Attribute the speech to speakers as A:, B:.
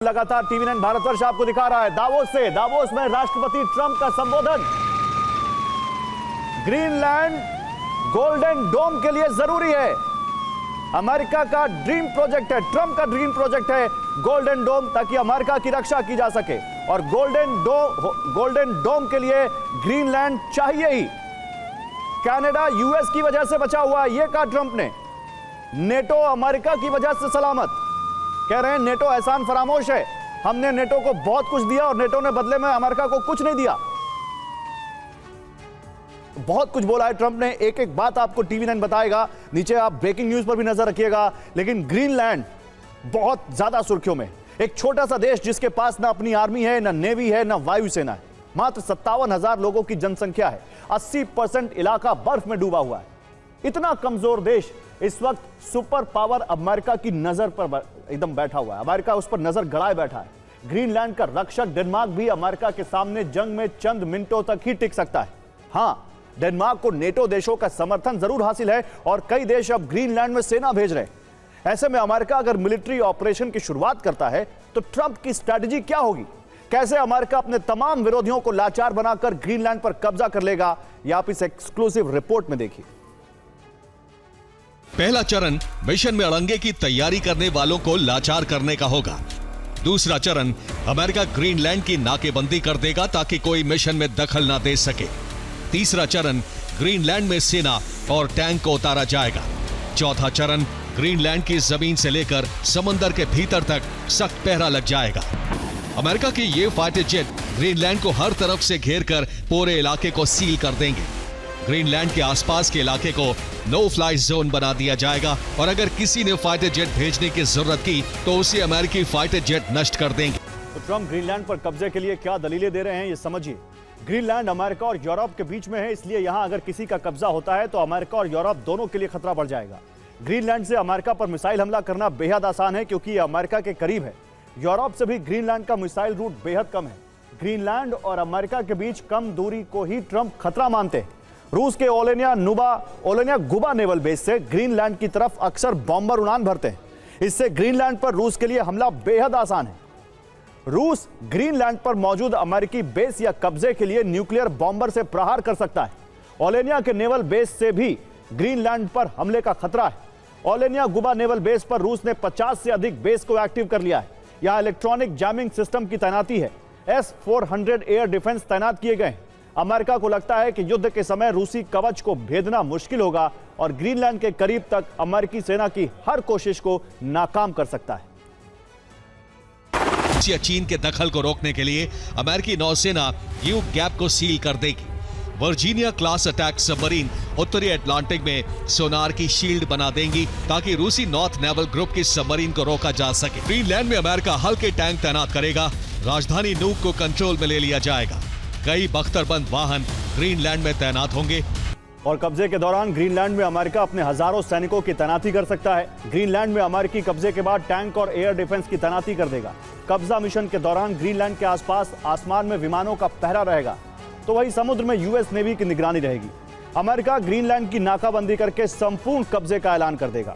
A: लगातार टीवी9 भारतवर्ष आपको दिखा रहा है दावोस में राष्ट्रपति ट्रंप का संबोधन। ग्रीनलैंड गोल्डन डोम के लिए जरूरी है। अमेरिका का ड्रीम प्रोजेक्ट है, ट्रंप का ड्रीम प्रोजेक्ट है गोल्डन डोम, ताकि अमेरिका की रक्षा की जा सके। और गोल्डन डोम के लिए ग्रीनलैंड चाहिए ही। कनाडा यूएस की वजह से बचा हुआ है, यह कहा ट्रंप ने। नेटो अमेरिका की वजह से सलामत। कह रहे हैं नेटो एहसान फरामोश है, हमने नेटो को बहुत कुछ दिया और नेटो ने बदले में अमेरिका को कुछ नहीं दिया। बहुत कुछ बोला है ट्रंप ने, एक एक बात आपको टीवी9 बताएगा। नीचे आप ब्रेकिंग न्यूज पर भी नजर रखिएगा। लेकिन ग्रीनलैंड बहुत ज्यादा सुर्खियों में। एक छोटा सा देश जिसके पास ना अपनी आर्मी है, ना नेवी है, ना वायुसेना है। मात्र 57,000 लोगों की जनसंख्या है। 80% इलाका बर्फ में डूबा हुआ है। इतना कमजोर देश इस वक्त सुपर पावर अमेरिका की नजर पर एकदम बैठा हुआ है। अमेरिका उस पर नजर गड़ाए बैठा है। ग्रीनलैंड का रक्षक डेनमार्क भी अमेरिका के सामने जंग में चंद मिनटों तक ही टिक सकता है। हां, डेनमार्क को नेटो देशों का समर्थन जरूर हासिल है और कई देश अब ग्रीनलैंड में सेना भेज रहे हैं। ऐसे में अमेरिका अगर मिलिट्री ऑपरेशन की शुरुआत करता है तो ट्रंप की स्ट्रैटेजी क्या होगी? कैसे अमेरिका अपने तमाम विरोधियों को लाचार बनाकर ग्रीनलैंड पर कब्जा कर लेगा, यह आप इस एक्सक्लूसिव रिपोर्ट में देखिए।
B: पहला चरण मिशन में अड़ंगे की तैयारी करने वालों को लाचार करने का होगा। दूसरा चरण अमेरिका ग्रीनलैंड की नाकेबंदी कर देगा ताकि कोई मिशन में दखल ना दे सके। तीसरा चरण ग्रीनलैंड में सेना और टैंक को उतारा जाएगा। चौथा चरण ग्रीनलैंड की जमीन से लेकर समंदर के भीतर तक सख्त पहरा लग जाएगा। अमेरिका के ये फाइटर जेट ग्रीनलैंड को हर तरफ से घेर कर पूरे इलाके को सील कर देंगे। ग्रीनलैंड के आसपास के इलाके को नो फ्लाई जोन बना दिया जाएगा और अगर किसी ने फाइटर जेट भेजने की जरूरत की तो उसे अमेरिकी फाइटर जेट नष्ट कर देंगे।
A: तो ट्रंप ग्रीनलैंड पर कब्जे के लिए क्या दलीलें दे रहे हैं, ये समझिए। ग्रीनलैंड अमेरिका और यूरोप के बीच में है, इसलिए यहां अगर किसी का कब्जा होता है तो अमेरिका और यूरोप दोनों के लिए खतरा बढ़ जाएगा। ग्रीनलैंड से अमेरिका पर मिसाइल हमला करना बेहद आसान है क्योंकि यह अमेरिका के करीब है। यूरोप से भी ग्रीनलैंड का मिसाइल रूट बेहद कम है। ग्रीनलैंड और अमेरिका के बीच कम दूरी को ही ट्रंप खतरा मानते हैं। रूस के ओलेनिया गुबा नेवल बेस से ग्रीनलैंड की तरफ अक्सर बॉम्बर उड़ान भरते हैं। इससे ग्रीनलैंड पर रूस के लिए हमला बेहद आसान है। रूस ग्रीनलैंड पर मौजूद अमेरिकी बेस या कब्जे के लिए न्यूक्लियर बॉम्बर से प्रहार कर सकता है। ओलेनिया के नेवल बेस से भी ग्रीनलैंड पर हमले का खतरा है। ओलेनिया गुबा नेवल बेस पर रूस ने 50 से अधिक बेस को एक्टिव कर लिया है। यहां इलेक्ट्रॉनिक जैमिंग सिस्टम की तैनाती है। S-400 एयर डिफेंस तैनात किए गए। अमेरिका को लगता है कि युद्ध के समय रूसी कवच को भेदना मुश्किल होगा और ग्रीनलैंड के करीब तक अमेरिकी सेना की हर कोशिश को नाकाम कर सकता है।
B: रूस या चीन के दखल को रोकने के लिए अमेरिकी नौसेना यू गैप को सील कर देगी। वर्जीनिया क्लास अटैक सबमरीन उत्तरी अटलांटिक में सोनार की शील्ड बना देंगी ताकि रूसी नॉर्थ नेवल ग्रुप की सबमरीन को रोका जा सके। ग्रीनलैंड में अमेरिका हल्के टैंक तैनात करेगा। राजधानी नूक को कंट्रोल में ले लिया जाएगा। कई बख्तरबंद वाहन ग्रीनलैंड में तैनात होंगे
A: और कब्जे के दौरान ग्रीनलैंड में अमेरिका अपने हजारों सैनिकों की तैनाती कर सकता है। ग्रीनलैंड में अमेरिकी कब्जे के बाद टैंक और एयर डिफेंस की तैनाती कर देगा। कब्जा मिशन के दौरान ग्रीनलैंड के आसपास आसमान में विमानों का पहरा रहेगा, तो वही समुद्र में यूएस नेवी की निगरानी रहेगी। अमेरिका ग्रीनलैंड की नाकाबंदी करके संपूर्ण कब्जे का ऐलान कर देगा।